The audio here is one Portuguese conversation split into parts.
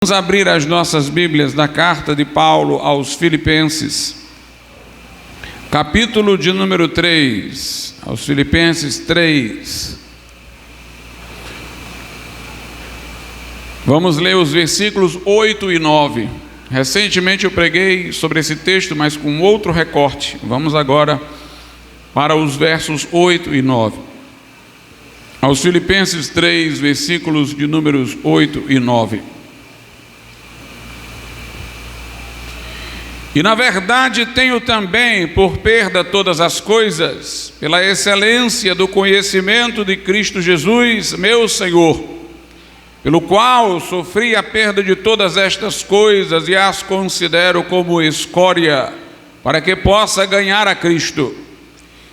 Vamos abrir as nossas Bíblias na carta de Paulo aos Filipenses, capítulo de número 3, aos Filipenses 3. Vamos ler os versículos 8 e 9. Recentemente eu preguei sobre esse texto, mas com outro recorte. Vamos agora para os versos 8 e 9. Aos Filipenses 3, versículos de números 8 e 9. E na verdade tenho também por perda todas as coisas, pela excelência do conhecimento de Cristo Jesus, meu Senhor, pelo qual sofri a perda de todas estas coisas e as considero como escória, para que possa ganhar a Cristo,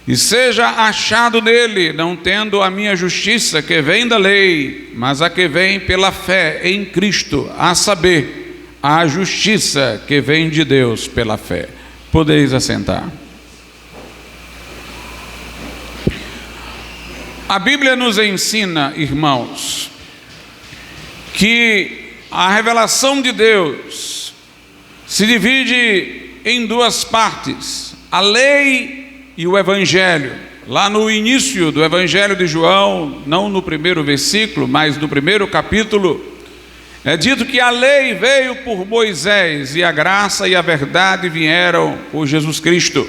e seja achado nele, não tendo a minha justiça que vem da lei, mas a que vem pela fé em Cristo, a saber, a justiça que vem de Deus pela fé. Podeis assentar. A Bíblia nos ensina, irmãos, que a revelação de Deus se divide em duas partes: a lei e o evangelho. Lá no início do evangelho de João, não no primeiro versículo, mas no primeiro capítulo, é dito que a lei veio por Moisés e a graça e a verdade vieram por Jesus Cristo.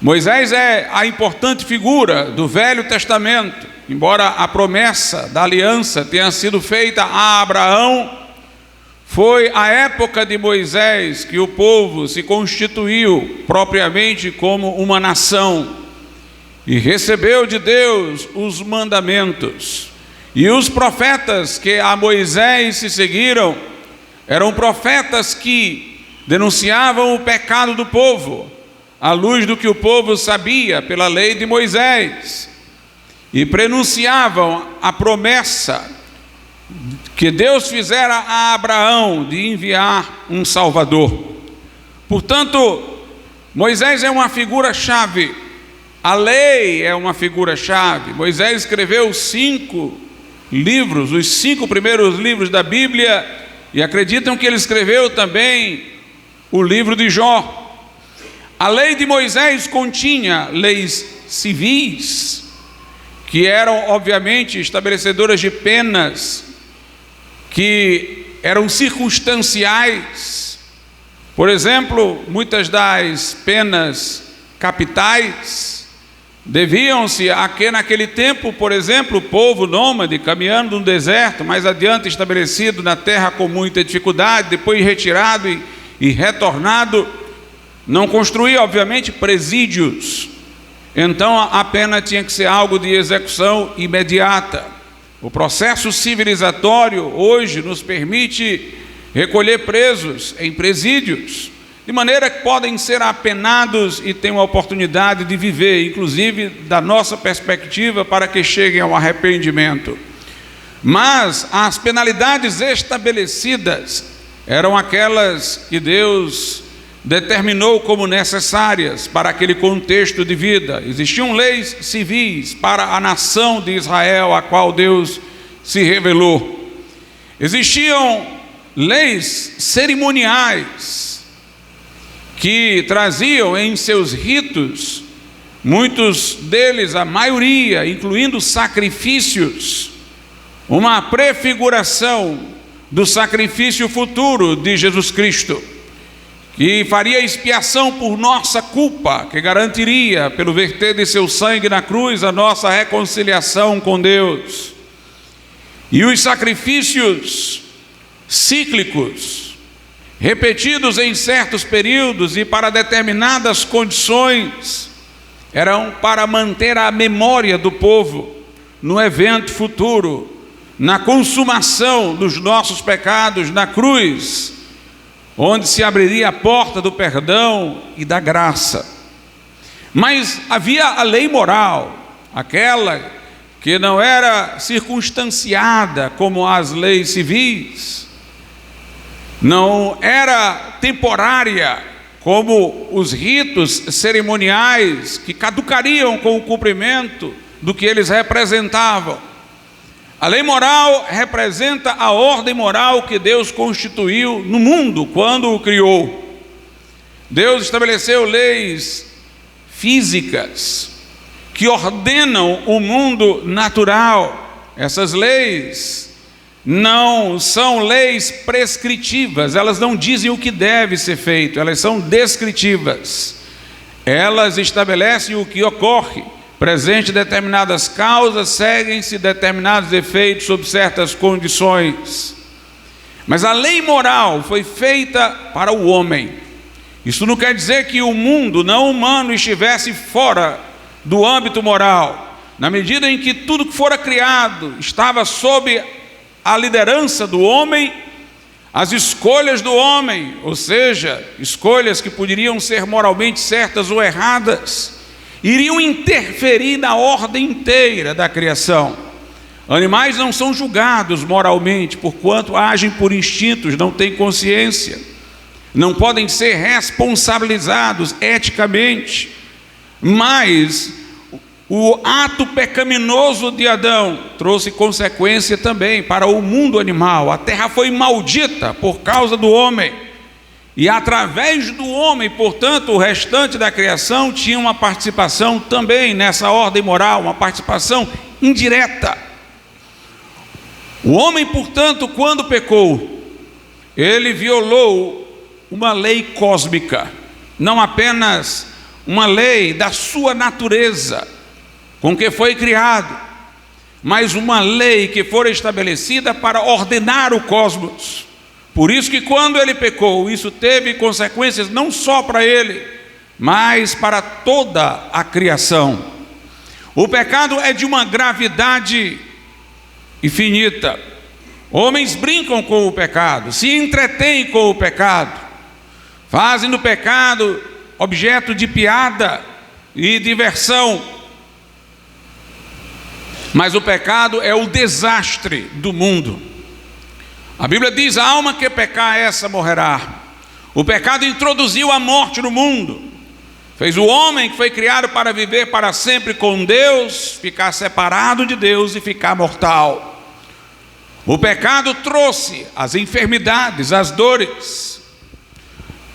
Moisés é a importante figura do Velho Testamento. Embora a promessa da aliança tenha sido feita a Abraão, foi a época de Moisés que o povo se constituiu propriamente como uma nação e recebeu de Deus os mandamentos. E os profetas que a Moisés se seguiram eram profetas que denunciavam o pecado do povo, à luz do que o povo sabia pela lei de Moisés, e prenunciavam a promessa que Deus fizera a Abraão de enviar um Salvador. Portanto, Moisés é uma figura-chave, a lei é uma figura-chave. Moisés escreveu 5 livros, os 5 primeiros livros da Bíblia, e acreditam que ele escreveu também o livro de Jó. A lei de Moisés continha leis civis, que eram obviamente estabelecedoras de penas, que eram circunstanciais. Por exemplo, muitas das penas capitais deviam-se a que naquele tempo, por exemplo, o povo nômade caminhando no deserto, mais adiante estabelecido na terra com muita dificuldade, depois retirado e retornado, não construía obviamente presídios. Então a pena tinha que ser algo de execução imediata. O processo civilizatório hoje nos permite recolher presos em presídios, de maneira que podem ser apenados e têm a oportunidade de viver, inclusive da nossa perspectiva, para que cheguem ao arrependimento. Mas as penalidades estabelecidas eram aquelas que Deus determinou como necessárias para aquele contexto de vida. Existiam leis civis para a nação de Israel, a qual Deus se revelou. Existiam leis cerimoniais que traziam em seus ritos, muitos deles, a maioria, incluindo sacrifícios, uma prefiguração do sacrifício futuro de Jesus Cristo, que faria expiação por nossa culpa, que garantiria, pelo verter de seu sangue na cruz, a nossa reconciliação com Deus. E os sacrifícios cíclicos, repetidos em certos períodos e para determinadas condições, eram para manter a memória do povo no evento futuro, na consumação dos nossos pecados na cruz, onde se abriria a porta do perdão e da graça. Mas havia a lei moral, aquela que não era circunstanciada como as leis civis, não era temporária como os ritos cerimoniais que caducariam com o cumprimento do que eles representavam, A lei moral representa a ordem moral que Deus constituiu no mundo quando o criou. Deus estabeleceu leis físicas que ordenam o mundo natural. Essas leis não são leis prescritivas, elas não dizem o que deve ser feito, elas são descritivas. Elas estabelecem o que ocorre. Presente determinadas causas, seguem-se determinados efeitos sob certas condições. Mas a lei moral foi feita para o homem. Isso não quer dizer que o mundo não humano estivesse fora do âmbito moral. Na medida em que tudo que fora criado estava sob a liderança do homem, as escolhas do homem, ou seja, escolhas que poderiam ser moralmente certas ou erradas, iriam interferir na ordem inteira da criação. Animais não são julgados moralmente, porquanto agem por instintos, não têm consciência, não podem ser responsabilizados eticamente, mas o ato pecaminoso de Adão trouxe consequência também para o mundo animal. A terra foi maldita por causa do homem, e através do homem, portanto, o restante da criação tinha uma participação também nessa ordem moral, uma participação indireta. O homem, portanto, quando pecou, ele violou uma lei cósmica, não apenas uma lei da sua natureza, com que foi criado, mas uma lei que foi estabelecida para ordenar o cosmos. Por isso que quando ele pecou, isso teve consequências não só para ele, mas para toda a criação. O pecado é de uma gravidade infinita. Homens brincam com o pecado, se entretêm com o pecado, fazem do pecado objeto de piada e diversão. Mas o pecado é o desastre do mundo. A Bíblia diz: a alma que pecar, essa morrerá. O pecado introduziu a morte no mundo, fez o homem que foi criado para viver para sempre com Deus, ficar separado de Deus e ficar mortal. O pecado trouxe as enfermidades, as dores.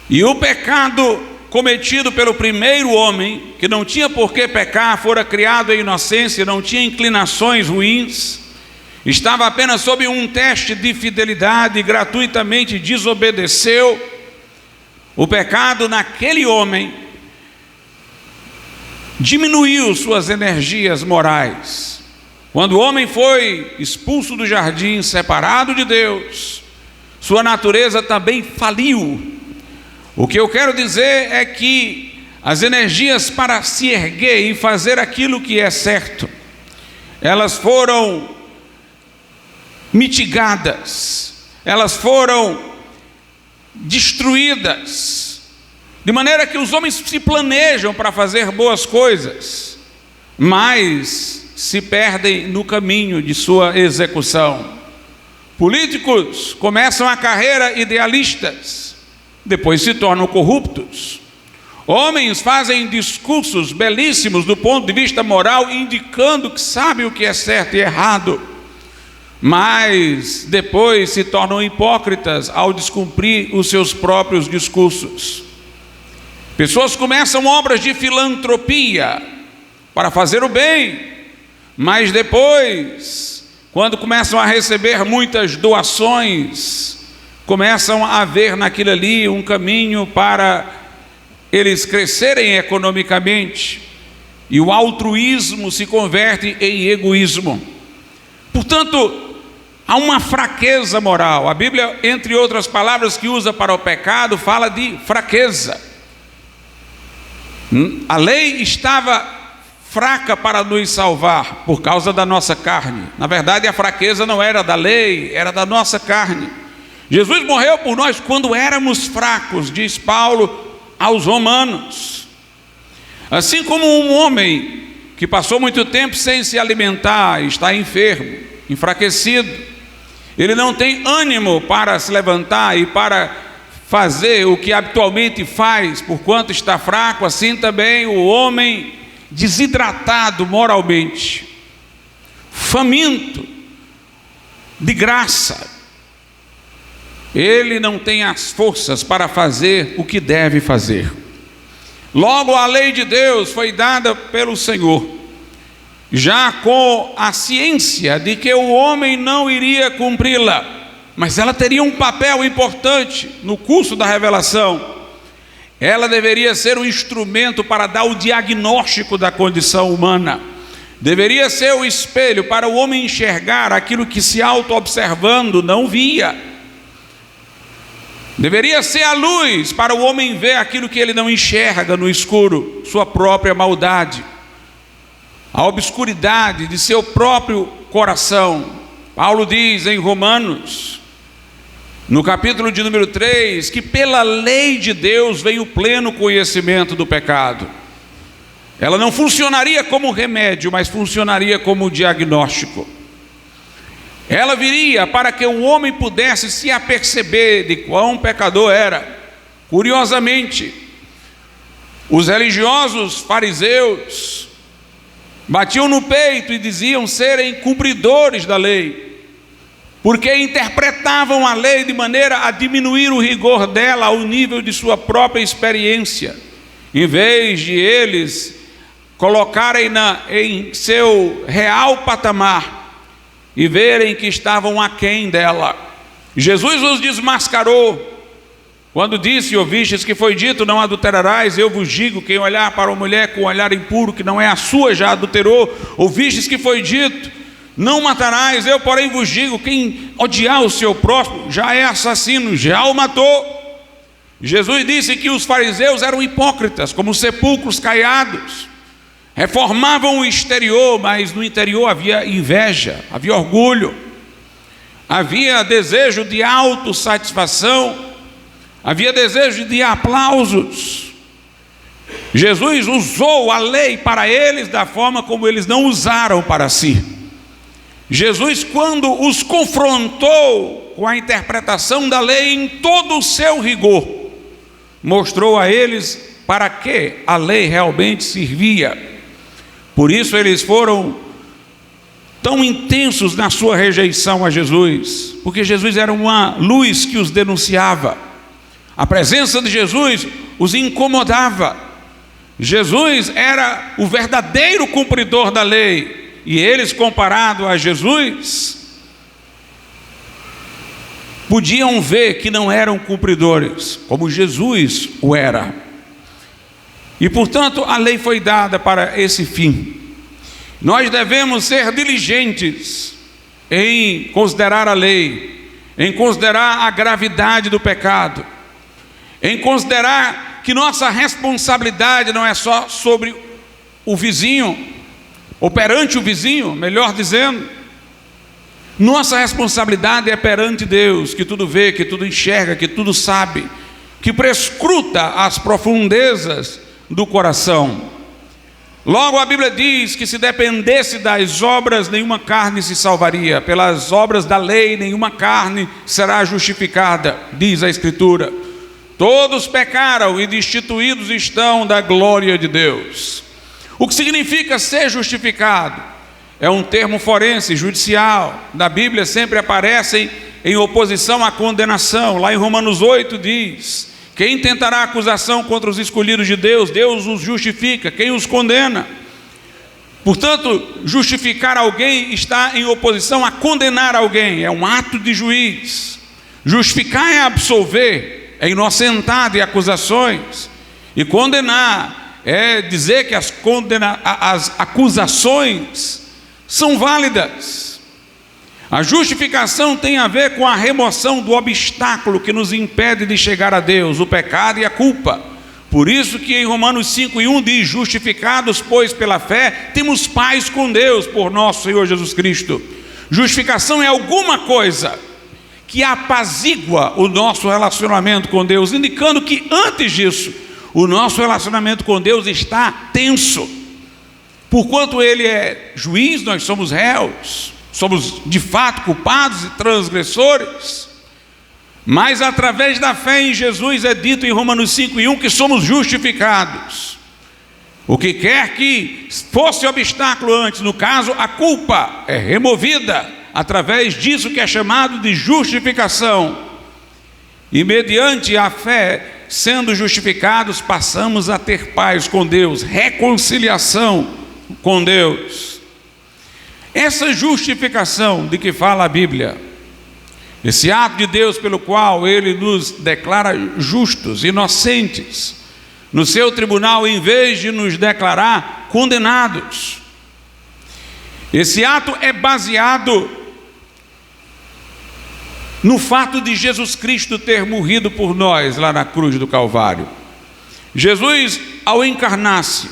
E o pecado cometido pelo primeiro homem, que não tinha por que pecar, fora criado em inocência, não tinha inclinações ruins, estava apenas sob um teste de fidelidade e gratuitamente desobedeceu. O pecado naquele homem diminuiu suas energias morais. Quando o homem foi expulso do jardim, separado de Deus, sua natureza também faliu. O que eu quero dizer é que as energias para se erguer e fazer aquilo que é certo, elas foram mitigadas, elas foram destruídas, de maneira que os homens se planejam para fazer boas coisas, mas se perdem no caminho de sua execução. Políticos começam a carreira idealistas, depois se tornam corruptos. Homens fazem discursos belíssimos do ponto de vista moral, indicando que sabem o que é certo e errado, mas depois se tornam hipócritas ao descumprir os seus próprios discursos. Pessoas começam obras de filantropia para fazer o bem, mas depois, quando começam a receber muitas doações, começam a ver naquilo ali um caminho para eles crescerem economicamente, e o altruísmo se converte em egoísmo. Portanto, há uma fraqueza moral. A Bíblia, entre outras palavras que usa para o pecado, fala de fraqueza. A lei estava fraca para nos salvar por causa da nossa carne. Na verdade, a fraqueza não era da lei, era da nossa carne. Jesus morreu por nós quando éramos fracos, diz Paulo aos Romanos. Assim como um homem que passou muito tempo sem se alimentar, está enfermo, enfraquecido, ele não tem ânimo para se levantar e para fazer o que habitualmente faz, porquanto está fraco, assim também o homem desidratado moralmente, faminto, de graça. Ele não tem as forças para fazer o que deve fazer. Logo, a lei de Deus foi dada pelo Senhor, já com a ciência de que o homem não iria cumpri-la, mas ela teria um papel importante no curso da revelação. Ela deveria ser um instrumento para dar o diagnóstico da condição humana. Deveria ser o espelho para o homem enxergar aquilo que, se auto-observando, não via. Deveria ser a luz para o homem ver aquilo que ele não enxerga no escuro, sua própria maldade, a obscuridade de seu próprio coração. Paulo diz em Romanos, no capítulo de número 3, que pela lei de Deus vem o pleno conhecimento do pecado. Ela não funcionaria como remédio, mas funcionaria como diagnóstico. Ela viria para que o homem pudesse se aperceber de quão pecador era. Curiosamente, os religiosos fariseus batiam no peito e diziam serem cumpridores da lei, porque interpretavam a lei de maneira a diminuir o rigor dela ao nível de sua própria experiência, em vez de eles colocarem em seu real patamar e verem que estavam aquém dela. Jesus os desmascarou quando disse: ouvistes que foi dito, não adulterarás, eu vos digo, quem olhar para uma mulher com um olhar impuro que não é a sua, já adulterou. Ouvistes que foi dito, não matarás, eu porém vos digo, quem odiar o seu próximo, já é assassino, já o matou. Jesus disse que os fariseus eram hipócritas, como sepulcros caiados. Reformavam o exterior, mas no interior havia inveja, havia orgulho, havia desejo de autossatisfação, havia desejo de aplausos. Jesus usou a lei para eles da forma como eles não usaram para si. Jesus, quando os confrontou com a interpretação da lei em todo o seu rigor, mostrou a eles para que a lei realmente servia. Por isso eles foram tão intensos na sua rejeição a Jesus, porque Jesus era uma luz que os denunciava. A presença de Jesus os incomodava. Jesus era o verdadeiro cumpridor da lei, e eles, comparado a Jesus, podiam ver que não eram cumpridores, como Jesus o era. E portanto a lei foi dada para esse fim. Nós devemos ser diligentes em considerar a lei, em considerar a gravidade do pecado, em considerar que nossa responsabilidade não é só sobre o vizinho, ou perante o vizinho, melhor dizendo. Nossa responsabilidade é perante Deus, que tudo vê, que tudo enxerga, que tudo sabe, que prescruta as profundezas do coração. Logo, a Bíblia diz que se dependesse das obras, nenhuma carne se salvaria. Pelas obras da lei, nenhuma carne será justificada, diz a Escritura. Todos pecaram e destituídos estão da glória de Deus. O que significa ser justificado? É um termo forense, judicial. Na Bíblia sempre aparecem em oposição à condenação. Lá em Romanos 8 diz: quem tentará acusação contra os escolhidos de Deus, Deus os justifica. Quem os condena? Portanto, justificar alguém está em oposição a condenar alguém. É um ato de juiz. Justificar é absolver, é inocentar de acusações. E condenar é dizer que as acusações são válidas. A justificação tem a ver com a remoção do obstáculo que nos impede de chegar a Deus, o pecado e a culpa. Por isso que em Romanos 5:1 diz: justificados, pois, pela fé, temos paz com Deus por nosso Senhor Jesus Cristo. Justificação é alguma coisa que apazigua o nosso relacionamento com Deus, indicando que antes disso, o nosso relacionamento com Deus está tenso. Porquanto Ele é juiz, nós somos réus. Somos de fato culpados e transgressores, mas através da fé em Jesus é dito em Romanos 5:1 que somos justificados. O que quer que fosse obstáculo antes, no caso a culpa, é removida, através disso que é chamado de justificação. E mediante a fé, sendo justificados, passamos a ter paz com Deus, reconciliação com Deus. Essa justificação de que fala a Bíblia, esse ato de Deus pelo qual Ele nos declara justos, inocentes, no seu tribunal, em vez de nos declarar condenados. Esse ato é baseado no fato de Jesus Cristo ter morrido por nós lá na cruz do Calvário. Jesus, ao encarnar-se,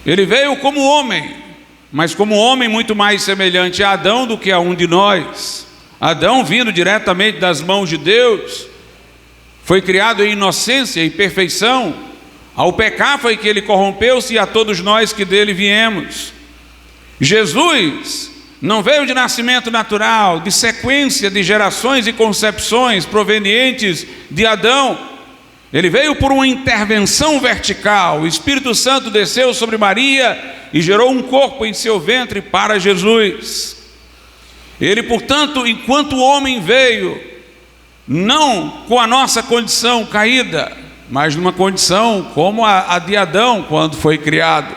Ele veio como homem, mas como homem muito mais semelhante a Adão do que a um de nós. Adão, vindo diretamente das mãos de Deus, foi criado em inocência e perfeição. Ao pecar foi que ele corrompeu-se, e a todos nós que dele viemos. Jesus não veio de nascimento natural, de sequência de gerações e concepções provenientes de Adão. Ele veio por uma intervenção vertical. O Espírito Santo desceu sobre Maria e gerou um corpo em seu ventre para Jesus. Ele, portanto, enquanto homem veio, não com a nossa condição caída, mas numa condição como a de Adão quando foi criado.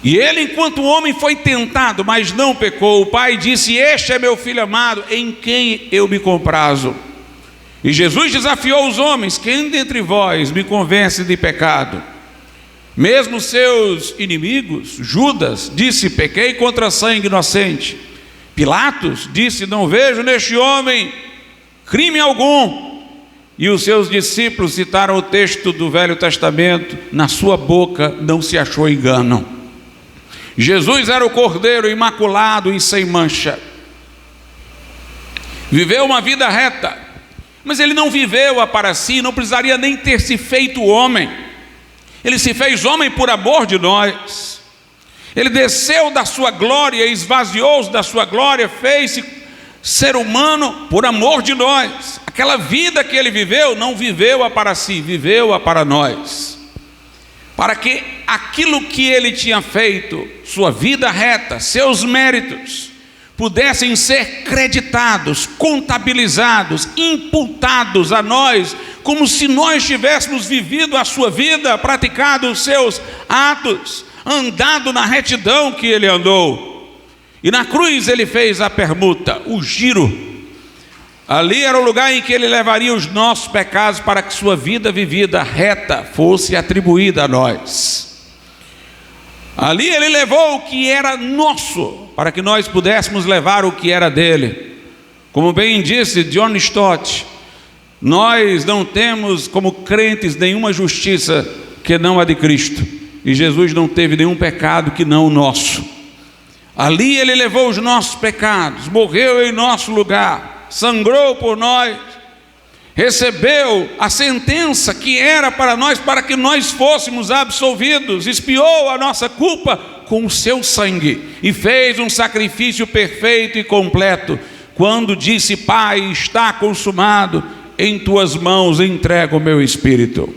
E ele, enquanto homem, foi tentado, mas não pecou. O Pai disse: este é meu Filho amado, em quem eu me comprazo. E Jesus desafiou os homens: quem dentre vós me convence de pecado? Mesmo seus inimigos, Judas disse: pequei contra sangue inocente. Pilatos disse: não vejo neste homem crime algum. E os seus discípulos citaram o texto do Velho Testamento: na sua boca não se achou engano. Jesus era o Cordeiro imaculado e sem mancha. Viveu uma vida reta, mas ele não viveu-a para si, não precisaria nem ter se feito homem. Ele se fez homem por amor de nós. Ele desceu da sua glória, esvaziou-se da sua glória, fez-se ser humano por amor de nós. Aquela vida que ele viveu, não viveu-a para si, viveu-a para nós. Para que aquilo que ele tinha feito, sua vida reta, seus méritos, pudessem ser creditados, contabilizados, imputados a nós, como se nós tivéssemos vivido a sua vida, praticado os seus atos, andado na retidão que ele andou. E na cruz ele fez a permuta, o giro. Ali era o lugar em que ele levaria os nossos pecados para que sua vida vivida reta fosse atribuída a nós. Ali ele levou o que era nosso, para que nós pudéssemos levar o que era dele. Como bem disse John Stott, nós não temos como crentes nenhuma justiça que não a de Cristo. E Jesus não teve nenhum pecado que não o nosso. Ali ele levou os nossos pecados, morreu em nosso lugar, sangrou por nós, recebeu a sentença que era para nós, para que nós fôssemos absolvidos, expiou a nossa culpa com o seu sangue e fez um sacrifício perfeito e completo, quando disse: Pai, está consumado, em tuas mãos entrego o meu espírito.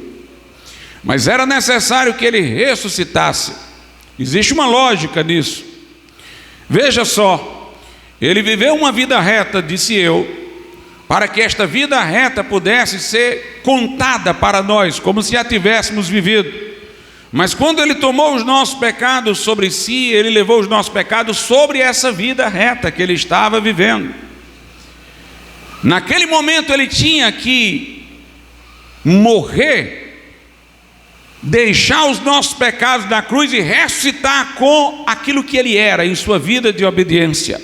Mas era necessário que ele ressuscitasse. Existe uma lógica nisso. Veja só, ele viveu uma vida reta, disse eu, para que esta vida reta pudesse ser contada para nós, como se a tivéssemos vivido. Mas quando ele tomou os nossos pecados sobre si, ele levou os nossos pecados sobre essa vida reta que ele estava vivendo. Naquele momento ele tinha que morrer, deixar os nossos pecados na cruz e ressuscitar com aquilo que ele era em sua vida de obediência.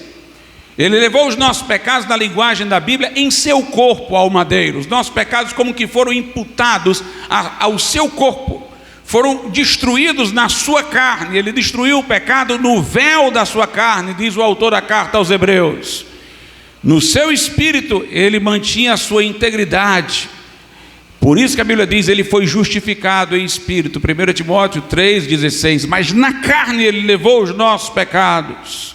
Ele levou os nossos pecados, na linguagem da Bíblia, em seu corpo ao madeiro. Os nossos pecados como que foram imputados ao seu corpo, foram destruídos na sua carne. Ele destruiu o pecado no véu da sua carne, diz o autor da carta aos Hebreus. No seu espírito ele mantinha a sua integridade. Por isso que a Bíblia diz: ele foi justificado em espírito, 1 Timóteo 3,16. Mas na carne ele levou os nossos pecados.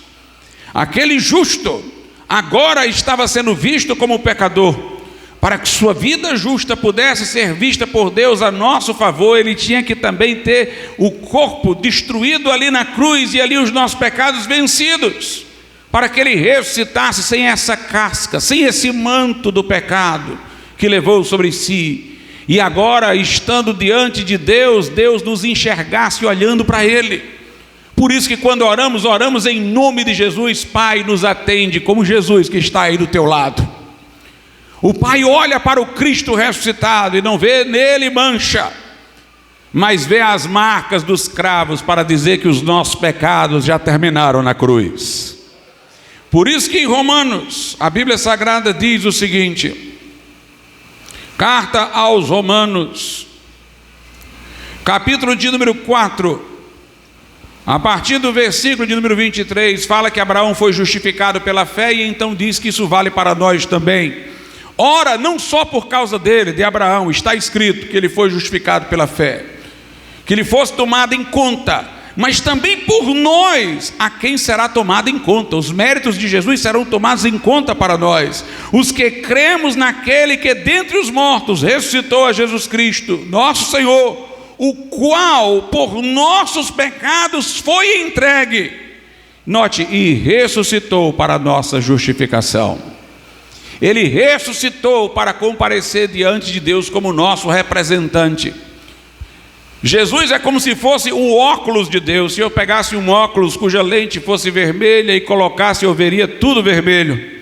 Aquele justo agora estava sendo visto como pecador. Para que sua vida justa pudesse ser vista por Deus a nosso favor, ele tinha que também ter o corpo destruído ali na cruz, e ali os nossos pecados vencidos. para que ele ressuscitasse sem essa casca, sem esse manto do pecado que levou sobre si. E agora, estando diante de Deus, Deus nos enxergasse olhando para ele. Por isso que quando oramos, oramos em nome de Jesus. Pai, nos atende como Jesus que está aí do teu lado. O Pai olha para o Cristo ressuscitado e não vê nele mancha, mas vê as marcas dos cravos para dizer que os nossos pecados já terminaram na cruz. Por isso que em Romanos, a Bíblia Sagrada diz o seguinte: carta aos Romanos, capítulo de número 4, a partir do versículo de número 23, fala que Abraão foi justificado pela fé, e então diz que isso vale para nós também. Ora, não só por causa dele, de Abraão, está escrito que ele foi justificado pela fé, que ele fosse tomado em conta, mas também por nós, a quem será tomado em conta. Os méritos de Jesus serão tomados em conta para nós, os que cremos naquele que dentre os mortos ressuscitou a Jesus Cristo, nosso Senhor, o qual por nossos pecados foi entregue, note, e ressuscitou para a nossa justificação. Ele ressuscitou para comparecer diante de Deus como nosso representante. Jesus é como se fosse o óculos de Deus. Se eu pegasse um óculos cuja lente fosse vermelha e colocasse, eu veria tudo vermelho.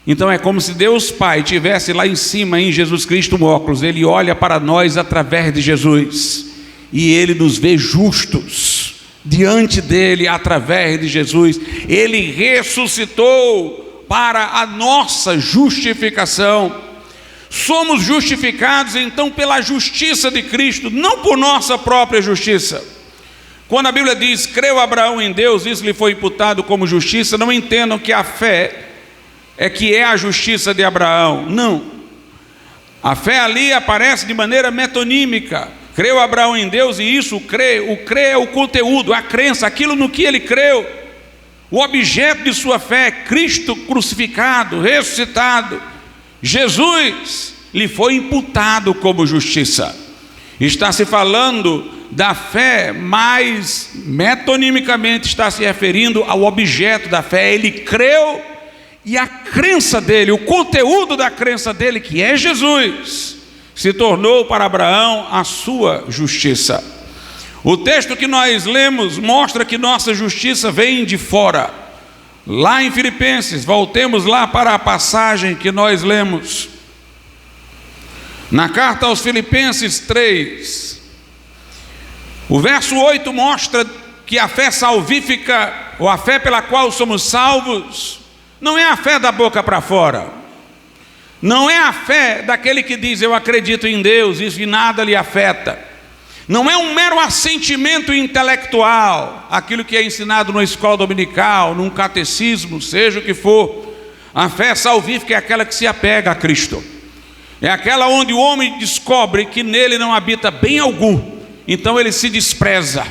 Então é como se Deus Pai tivesse lá em cima em Jesus Cristo um óculos. Ele olha para nós através de Jesus e ele nos vê justos diante dele através de Jesus. Ele ressuscitou para a nossa justificação. Somos justificados então pela justiça de Cristo, não por nossa própria justiça. Quando a Bíblia diz, creu Abraão em Deus, isso lhe foi imputado como justiça, não entendam que a fé é a justiça de Abraão, não. A fé ali aparece de maneira metonímica. Creu Abraão em Deus, e isso, o crer é o conteúdo, a crença, aquilo no que ele creu. O objeto de sua fé é Cristo crucificado, ressuscitado. Jesus lhe foi imputado como justiça. Está se falando da fé, mas metonimicamente está se referindo ao objeto da fé. Ele creu e a crença dele, o conteúdo da crença dele, que é Jesus, se tornou para Abraão a sua justiça. O texto que nós lemos mostra que nossa justiça vem de fora. Lá em Filipenses, voltemos lá para a passagem que nós lemos. Na carta aos Filipenses 3, o verso 8 mostra que a fé salvífica, ou a fé pela qual somos salvos, não é a fé da boca para fora. Não é a fé daquele que diz, eu acredito em Deus, isso e nada lhe afeta. Não é um mero assentimento intelectual, aquilo que é ensinado na escola dominical, num catecismo, seja o que for. A fé salvífica é aquela que se apega a Cristo. É aquela onde o homem descobre que nele não habita bem algum, então ele se despreza.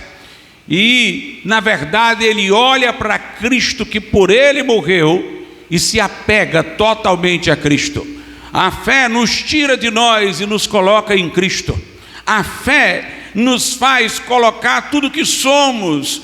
E, na verdade, ele olha para Cristo que por ele morreu e se apega totalmente a Cristo. A fé nos tira de nós e nos coloca em Cristo. A fé nos faz colocar tudo que somos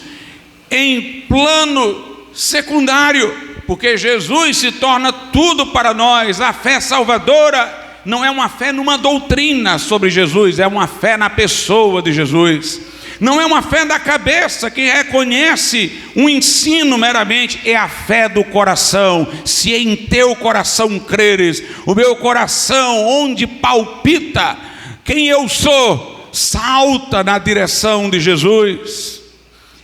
em plano secundário, porque Jesus se torna tudo para nós. A fé salvadora não é uma fé numa doutrina sobre Jesus, é uma fé na pessoa de Jesus. Não é uma fé da cabeça que reconhece um ensino meramente, é a fé do coração. Se em teu coração creres, o meu coração onde palpita quem eu sou, salta na direção de Jesus.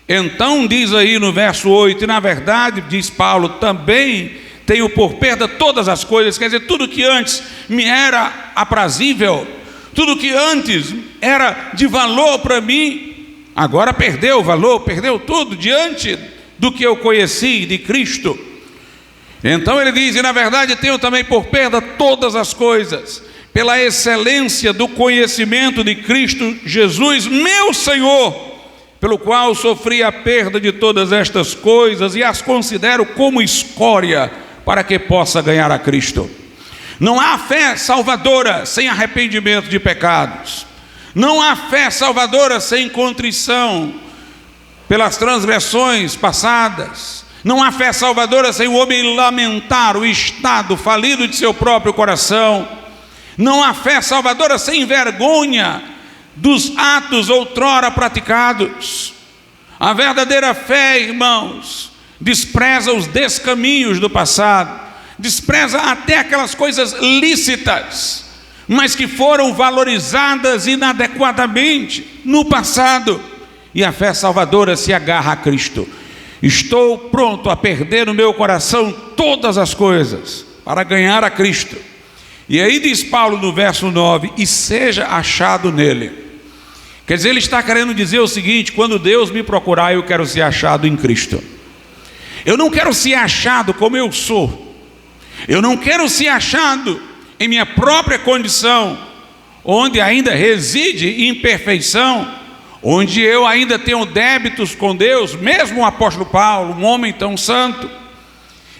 Então diz aí no verso 8, e na verdade, diz Paulo, também tenho por perda todas as coisas, quer dizer, tudo que antes me era aprazível, tudo que antes era de valor para mim, agora perdeu o valor, perdeu tudo diante do que eu conheci de Cristo. Então ele diz, e na verdade tenho também por perda todas as coisas, pela excelência do conhecimento de Cristo Jesus, meu Senhor, pelo qual sofri a perda de todas estas coisas e as considero como escória para que possa ganhar a Cristo. Não há fé salvadora sem arrependimento de pecados. Não há fé salvadora sem contrição pelas transgressões passadas. Não há fé salvadora sem o homem lamentar o estado falido de seu próprio coração. Não há fé salvadora sem vergonha dos atos outrora praticados. A verdadeira fé, irmãos, despreza os descaminhos do passado, despreza até aquelas coisas lícitas, mas que foram valorizadas inadequadamente no passado. E a fé salvadora se agarra a Cristo. Estou pronto a perder no meu coração todas as coisas para ganhar a Cristo. E aí diz Paulo no verso 9: e seja achado nele. Quer dizer, ele está querendo dizer o seguinte: quando Deus me procurar, eu quero ser achado em Cristo. Eu não quero ser achado como eu sou. Eu não quero ser achado em minha própria condição, onde ainda reside imperfeição, onde eu ainda tenho débitos com Deus. Mesmo o apóstolo Paulo, um homem tão santo,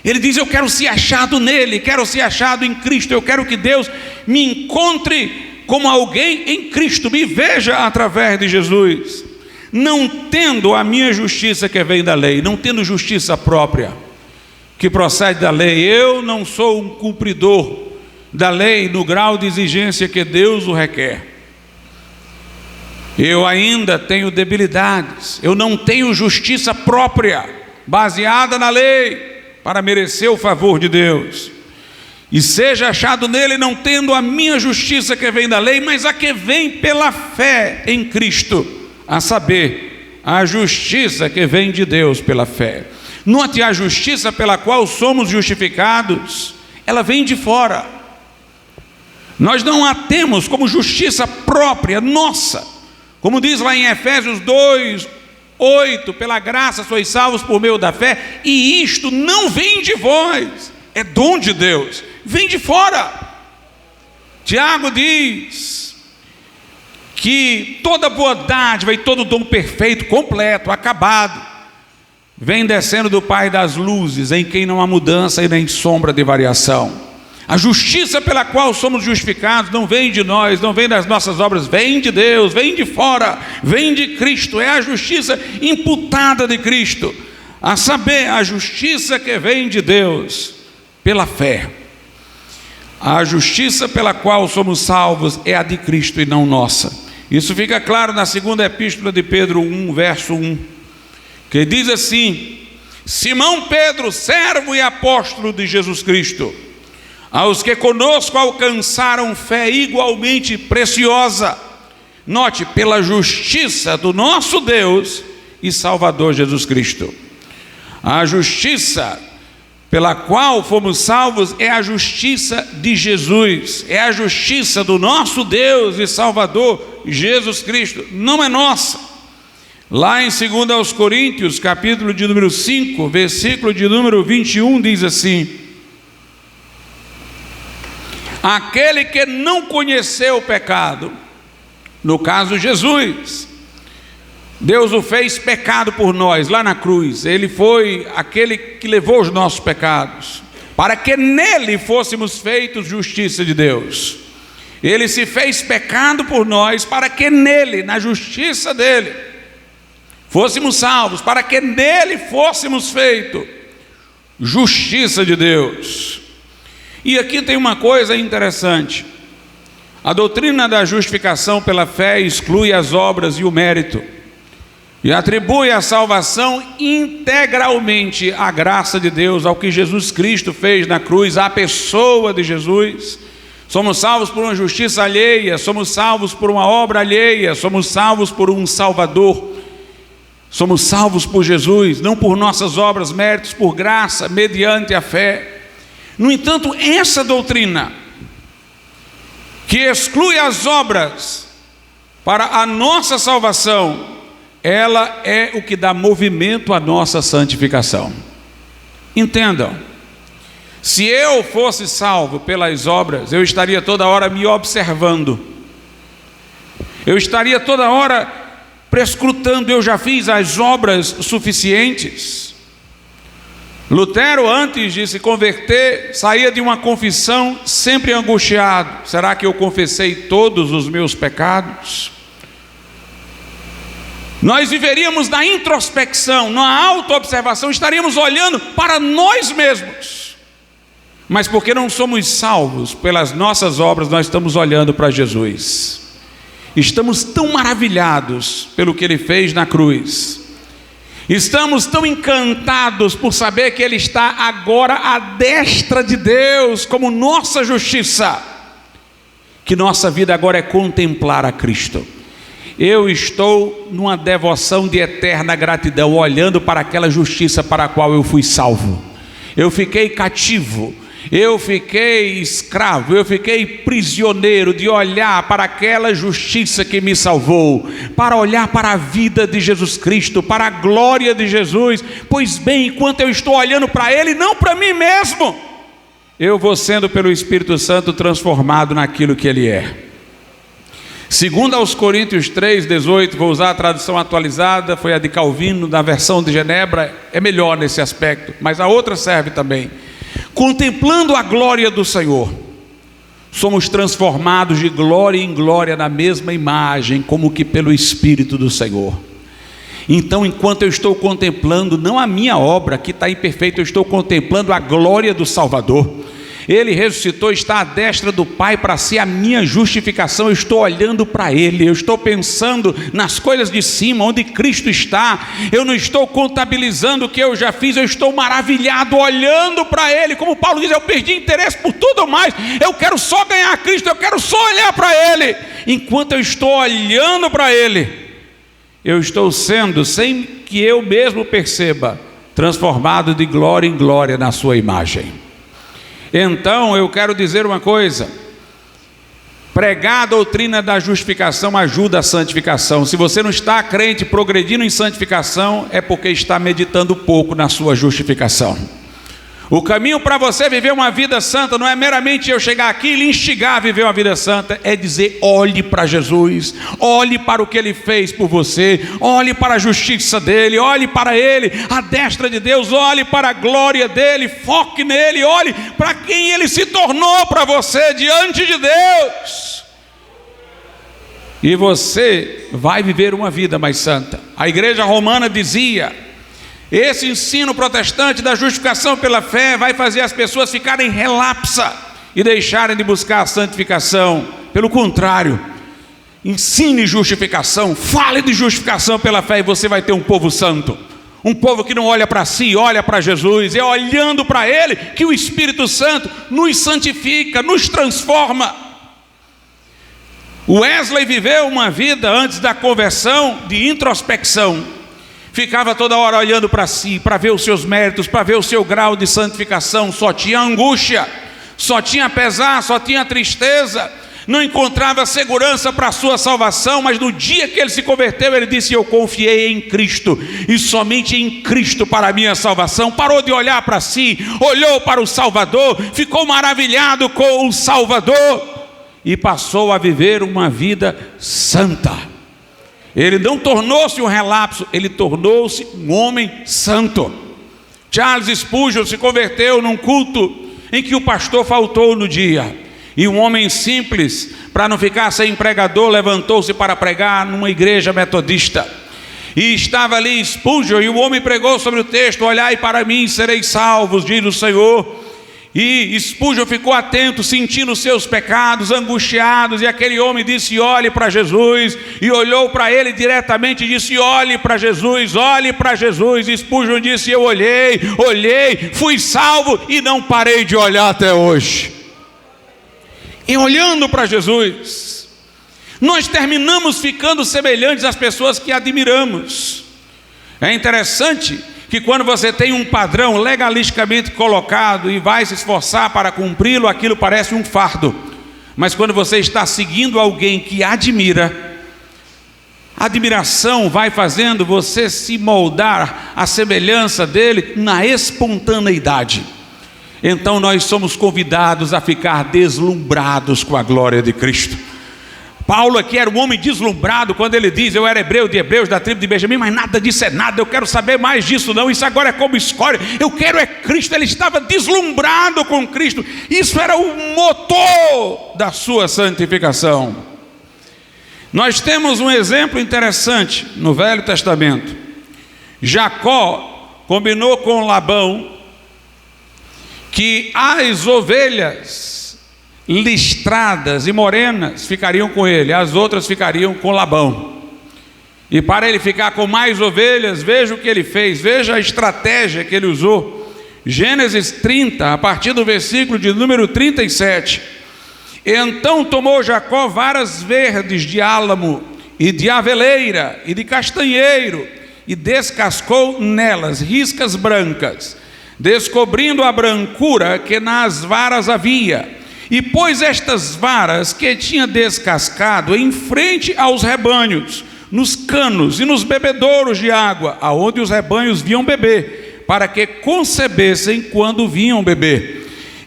ele diz: eu quero ser achado nele, quero ser achado em Cristo. Eu quero que Deus me encontre como alguém em Cristo, me veja através de Jesus, não tendo a minha justiça que vem da lei, não tendo justiça própria que procede da lei. Eu não sou um cumpridor da lei no grau de exigência que Deus o requer. Eu ainda tenho debilidades, eu não tenho justiça própria baseada na lei para merecer o favor de Deus. E seja achado nele, não tendo a minha justiça que vem da lei, mas a que vem pela fé em Cristo, a saber, a justiça que vem de Deus pela fé. Note, a justiça pela qual somos justificados, ela vem de fora. Nós não a temos como justiça própria, nossa. Como diz lá em Efésios 2:8, pela graça sois salvos por meio da fé, e isto não vem de vós, é dom de Deus, vem de fora. Tiago diz que toda boa dádiva e todo dom perfeito, completo, acabado, vem descendo do Pai das luzes, em quem não há mudança e nem sombra de variação. A justiça pela qual somos justificados não vem de nós, não vem das nossas obras, vem de Deus, vem de fora, vem de Cristo. É a justiça imputada de Cristo, a saber, a justiça que vem de Deus pela fé. A justiça pela qual somos salvos é a de Cristo e não nossa. Isso fica claro na segunda epístola de Pedro 1, verso 1, que diz assim: Simão Pedro, servo e apóstolo de Jesus Cristo, aos que conosco alcançaram fé igualmente preciosa, note, pela justiça do nosso Deus e Salvador Jesus Cristo. A justiça pela qual fomos salvos é a justiça de Jesus, é a justiça do nosso Deus e Salvador Jesus Cristo, não é nossa. Lá em 2 Coríntios, capítulo de número 5, versículo de número 21, diz assim: aquele que não conheceu o pecado, no caso Jesus, Deus o fez pecado por nós lá na cruz. Ele foi aquele que levou os nossos pecados, para que nele fôssemos feitos justiça de Deus. Ele se fez pecado por nós, para que nele, na justiça dele, fôssemos salvos, para que nele fôssemos feitos justiça de Deus. E aqui tem uma coisa interessante: a doutrina da justificação pela fé exclui as obras e o mérito, e atribui a salvação integralmente à graça de Deus, ao que Jesus Cristo fez na cruz, à pessoa de Jesus. Somos salvos por uma justiça alheia, somos salvos por uma obra alheia, somos salvos por um Salvador. Somos salvos por Jesus, não por nossas obras, méritos, por graça, mediante a fé. No entanto, essa doutrina, que exclui as obras para a nossa salvação, ela é o que dá movimento à nossa santificação. Entendam, se eu fosse salvo pelas obras, eu estaria toda hora me observando, eu estaria toda hora prescrutando: eu já fiz as obras suficientes? Lutero, antes de se converter, saía de uma confissão sempre angustiado: será que eu confessei todos os meus pecados? Nós viveríamos na introspecção, na autoobservação, estaríamos olhando para nós mesmos. Mas porque não somos salvos pelas nossas obras, nós estamos olhando para Jesus. Estamos tão maravilhados pelo que Ele fez na cruz. Estamos tão encantados por saber que Ele está agora à destra de Deus como nossa justiça, que nossa vida agora é contemplar a Cristo. Eu estou numa devoção de eterna gratidão, olhando para aquela justiça para a qual eu fui salvo. Eu fiquei cativo, eu fiquei escravo, eu fiquei prisioneiro de olhar para aquela justiça que me salvou, para olhar para a vida de Jesus Cristo, para a glória de Jesus. Pois bem, enquanto eu estou olhando para Ele, não para mim mesmo, eu vou sendo pelo Espírito Santo transformado naquilo que Ele é. Segundo aos Coríntios 3:18, vou usar a tradução atualizada, foi a de Calvino, da versão de Genebra, é melhor nesse aspecto, mas a outra serve também. Contemplando a glória do Senhor, somos transformados de glória em glória na mesma imagem, como que pelo Espírito do Senhor. Então, enquanto eu estou contemplando, não a minha obra que está imperfeita, eu estou contemplando a glória do Salvador. Ele ressuscitou, está à destra do Pai para ser a minha justificação. Eu estou olhando para Ele, eu estou pensando nas coisas de cima, onde Cristo está. Eu não estou contabilizando o que eu já fiz, eu estou maravilhado olhando para Ele. Como Paulo diz, eu perdi interesse por tudo mais, eu quero só ganhar Cristo, eu quero só olhar para Ele. Enquanto eu estou olhando para Ele, eu estou sendo, sem que eu mesmo perceba, transformado de glória em glória na sua imagem. Então eu quero dizer uma coisa: pregar a doutrina da justificação ajuda a santificação. Se você não está crente progredindo em santificação, é porque está meditando pouco na sua justificação. O caminho para você viver uma vida santa não é meramente eu chegar aqui e lhe instigar a viver uma vida santa, é dizer: olhe para Jesus, olhe para o que Ele fez por você, olhe para a justiça dEle, olhe para Ele, a destra de Deus, olhe para a glória dEle, foque nele, olhe para quem Ele se tornou para você diante de Deus. E você vai viver uma vida mais santa. A igreja romana dizia: esse ensino protestante da justificação pela fé vai fazer as pessoas ficarem relapsa e deixarem de buscar a santificação. Pelo contrário, ensine justificação, fale de justificação pela fé, e você vai ter um povo santo, um povo que não olha para si, olha para Jesus. É olhando para Ele que o Espírito Santo nos santifica, nos transforma. Wesley viveu uma vida antes da conversão de introspecção. Ficava toda hora olhando para si, para ver os seus méritos, para ver o seu grau de santificação. Só tinha angústia, só tinha pesar, só tinha tristeza. Não encontrava segurança para a sua salvação. Mas no dia que ele se converteu, ele disse: eu confiei em Cristo, e somente em Cristo para a minha salvação. Parou de olhar para si, olhou para o Salvador, ficou maravilhado com o Salvador e passou a viver uma vida santa. Ele não tornou-se um relapso, ele tornou-se um homem santo. Charles Spurgeon se converteu num culto em que o pastor faltou no dia, e um homem simples, para não ficar sem pregador, levantou-se para pregar numa igreja metodista. E estava ali Spurgeon, e o homem pregou sobre o texto: olhai para mim, sereis salvos, diz o Senhor. E Spurgeon ficou atento, sentindo os seus pecados, angustiados, e aquele homem disse: olhe para Jesus. E olhou para ele diretamente e disse: olhe para Jesus, olhe para Jesus. E Spurgeon disse: eu olhei, fui salvo e não parei de olhar até hoje. E olhando para Jesus, nós terminamos ficando semelhantes às pessoas que admiramos. É interessante que quando você tem um padrão legalisticamente colocado e vai se esforçar para cumpri-lo, aquilo parece um fardo. Mas quando você está seguindo alguém que admira, a admiração vai fazendo você se moldar à semelhança dele na espontaneidade. Então nós somos convidados a ficar deslumbrados com a glória de Cristo. Paulo aqui era um homem deslumbrado quando ele diz: eu era hebreu de hebreus, da tribo de Benjamim, mas nada disso é nada, eu quero saber mais disso não, isso agora é como escória, eu quero é Cristo. Ele estava deslumbrado com Cristo, isso era o motor da sua santificação. Nós temos um exemplo interessante no Velho Testamento. Jacó combinou com Labão que as ovelhas listradas e morenas ficariam com ele, as outras ficariam com Labão. E para ele ficar com mais ovelhas, veja o que ele fez, veja a estratégia que ele usou. Gênesis 30, a partir do versículo de número 37. Então tomou Jacó varas verdes de álamo e de aveleira e de castanheiro, e descascou nelas riscas brancas, descobrindo a brancura que nas varas havia, e pôs estas varas que tinha descascado em frente aos rebanhos, nos canos e nos bebedouros de água, aonde os rebanhos vinham beber, para que concebessem quando vinham beber.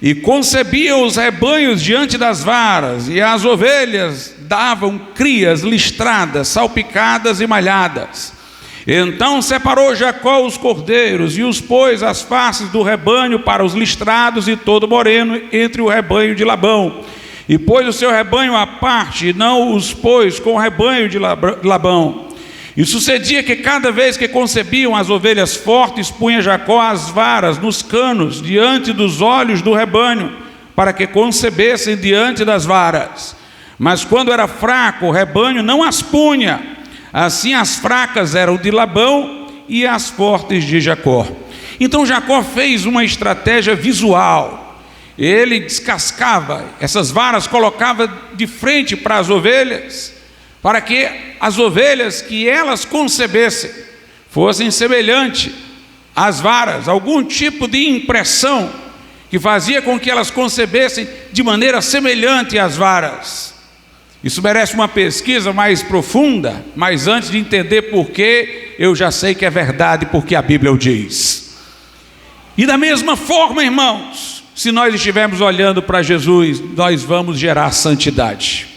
E concebiam os rebanhos diante das varas, e as ovelhas davam crias listradas, salpicadas e malhadas. Então separou Jacó os cordeiros, e os pôs às faces do rebanho para os listrados e todo moreno entre o rebanho de Labão. E pôs o seu rebanho à parte, e não os pôs com o rebanho de Labão. E sucedia que cada vez que concebiam as ovelhas fortes, punha Jacó as varas nos canos diante dos olhos do rebanho, para que concebessem diante das varas. Mas quando era fraco, o rebanho não as punha. Assim as fracas eram de Labão e as fortes de Jacó. Então Jacó fez uma estratégia visual. Ele descascava essas varas, colocava de frente para as ovelhas, para que as ovelhas que elas concebessem fossem semelhantes às varas, algum tipo de impressão que fazia com que elas concebessem de maneira semelhante às varas. Isso merece uma pesquisa mais profunda, mas antes de entender por quê, eu já sei que é verdade, porque a Bíblia o diz. E da mesma forma, irmãos, se nós estivermos olhando para Jesus, nós vamos gerar santidade.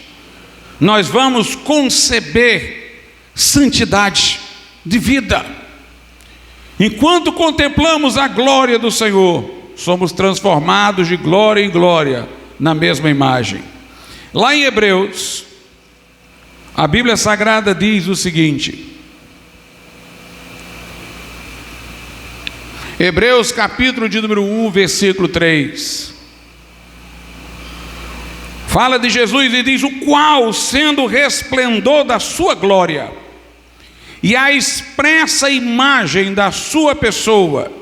Nós vamos conceber santidade de vida. Enquanto contemplamos a glória do Senhor, somos transformados de glória em glória na mesma imagem. Lá em Hebreus, a Bíblia Sagrada diz o seguinte: Hebreus capítulo de número 1, versículo 3. Fala de Jesus e diz: o qual, sendo o resplendor da sua glória e a expressa imagem da sua pessoa,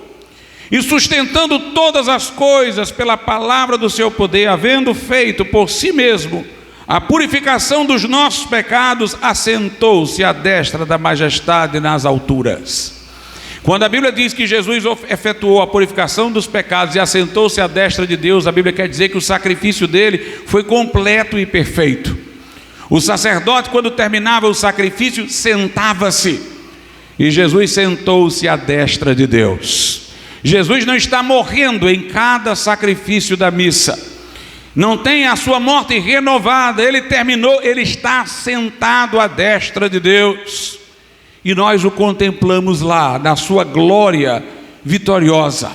e sustentando todas as coisas pela palavra do seu poder, havendo feito por si mesmo a purificação dos nossos pecados, assentou-se à destra da majestade nas alturas. Quando a Bíblia diz que Jesus efetuou a purificação dos pecados e assentou-se à destra de Deus, a Bíblia quer dizer que o sacrifício dele foi completo e perfeito. O sacerdote, quando terminava o sacrifício, sentava-se, e Jesus sentou-se à destra de Deus. Jesus não está morrendo em cada sacrifício da missa, não tem a sua morte renovada, ele terminou, ele está sentado à destra de Deus, e nós o contemplamos lá, na sua glória vitoriosa.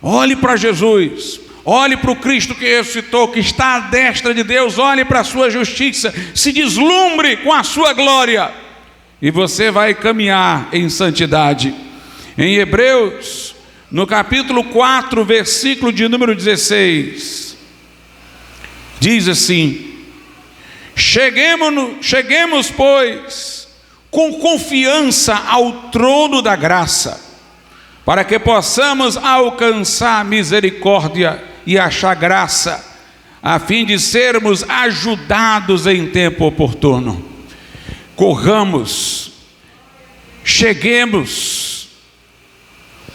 Olhe para Jesus, olhe para o Cristo que ressuscitou, que está à destra de Deus, olhe para a sua justiça, se deslumbre com a sua glória, e você vai caminhar em santidade. Em Hebreus, no capítulo 4, versículo de número 16, diz assim: cheguemos, pois, com confiança ao trono da graça, para que possamos alcançar misericórdia e achar graça, a fim de sermos ajudados em tempo oportuno. Corramos, cheguemos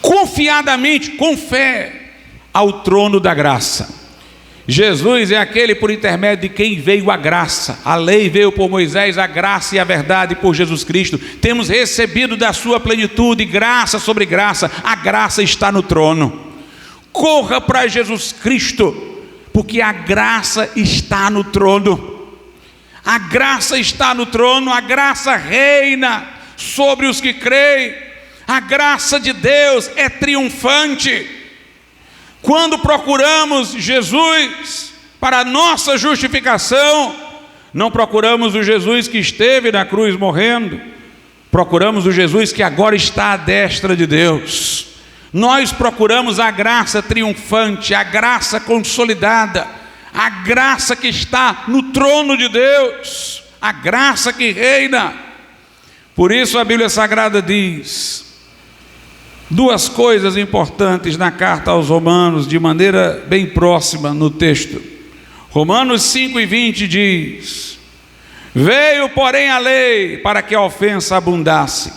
confiadamente, com fé, ao trono da graça. Jesus é aquele por intermédio de quem veio a graça. A lei veio por Moisés, a graça e a verdade por Jesus Cristo. Temos recebido da sua plenitude, graça sobre graça. A graça está no trono. Corra para Jesus Cristo, porque a graça está no trono. A graça está no trono, a graça reina sobre os que creem. A graça de Deus é triunfante. Quando procuramos Jesus para a nossa justificação, Não procuramos o Jesus que esteve na cruz morrendo, procuramos o Jesus que agora está à destra de Deus. Nós procuramos a graça triunfante, a graça consolidada, a graça que está no trono de Deus, a graça que reina. Por isso a Bíblia Sagrada diz duas coisas importantes na carta aos Romanos, de maneira bem próxima no texto. Romanos 5:20 diz: veio, porém, a lei para que a ofensa abundasse,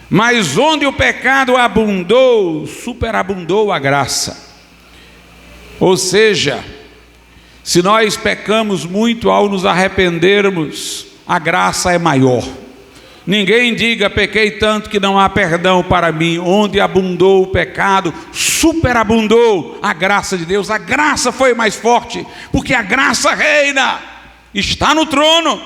mas onde o pecado abundou, superabundou a graça. Ou seja, se nós pecamos muito, ao nos arrependermos, a graça é maior. Ninguém diga: pequei tanto que não há perdão para mim. Onde abundou o pecado, superabundou a graça de Deus. A graça foi mais forte, porque a graça reina, está no trono.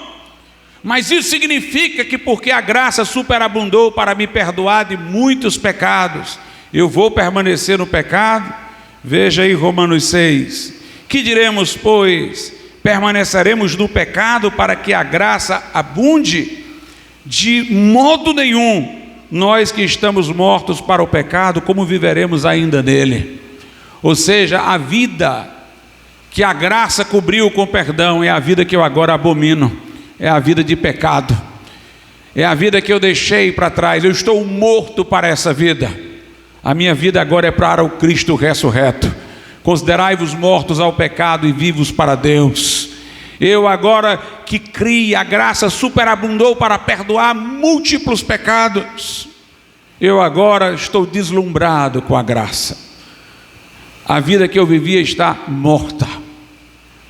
Mas isso significa que porque a graça superabundou para me perdoar de muitos pecados, eu vou permanecer no pecado? Veja aí Romanos 6. Que diremos, pois? Permaneceremos no pecado para que a graça abunde? De modo nenhum. Nós que estamos mortos para o pecado, como viveremos ainda nele? Ou seja, a vida que a graça cobriu com perdão é a vida que eu agora abomino, é a vida de pecado, é a vida que eu deixei para trás. Eu estou morto para essa vida. A minha vida agora é para o Cristo ressurreto. Considerai-vos mortos ao pecado e vivos para Deus. Eu agora que criei, a graça superabundou para perdoar múltiplos pecados. Eu agora estou deslumbrado com a graça. A vida que eu vivia está morta.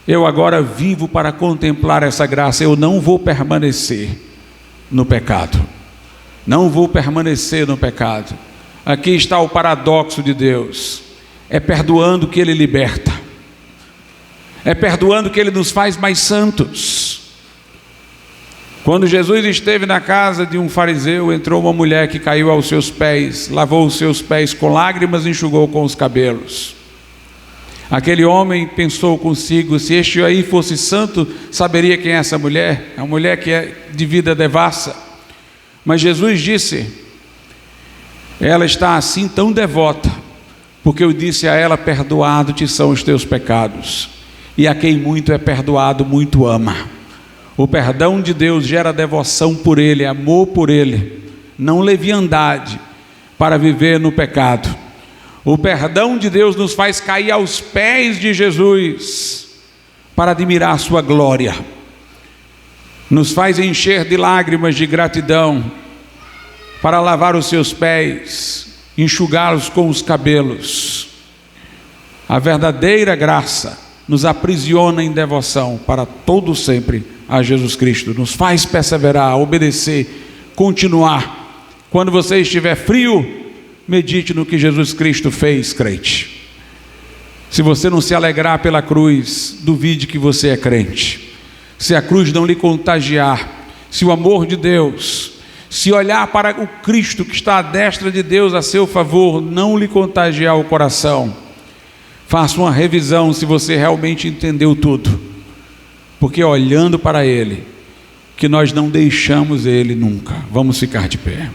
Eu agora vivo para contemplar essa graça. Eu não vou permanecer no pecado. Não vou permanecer no pecado. Aqui está o paradoxo de Deus. É perdoando que Ele liberta. É perdoando que Ele nos faz mais santos. Quando Jesus esteve na casa de um fariseu, entrou uma mulher que caiu aos seus pés, lavou os seus pés com lágrimas e enxugou com os cabelos. Aquele homem pensou consigo: se este aí fosse santo, saberia quem é essa mulher? É uma mulher que é de vida devassa. Mas Jesus disse: ela está assim tão devota, porque eu disse a ela: perdoado te são os teus pecados. E a quem muito é perdoado, muito ama. O perdão de Deus gera devoção por Ele, amor por Ele, não leviandade para viver no pecado. O perdão de Deus nos faz cair aos pés de Jesus para admirar a sua glória. Nos faz encher de lágrimas de gratidão para lavar os seus pés, enxugá-los com os cabelos. A verdadeira graça nos aprisiona em devoção para todo sempre a Jesus Cristo. Nos faz perseverar, obedecer, continuar. Quando você estiver frio, medite no que Jesus Cristo fez, crente. Se você não se alegrar pela cruz, duvide que você é crente. Se a cruz não lhe contagiar, se o amor de Deus, se olhar para o Cristo que está à destra de Deus a seu favor, não lhe contagiar o coração, faça uma revisão se você realmente entendeu tudo. Porque olhando para Ele, que nós não deixamos Ele nunca. Vamos ficar de pé.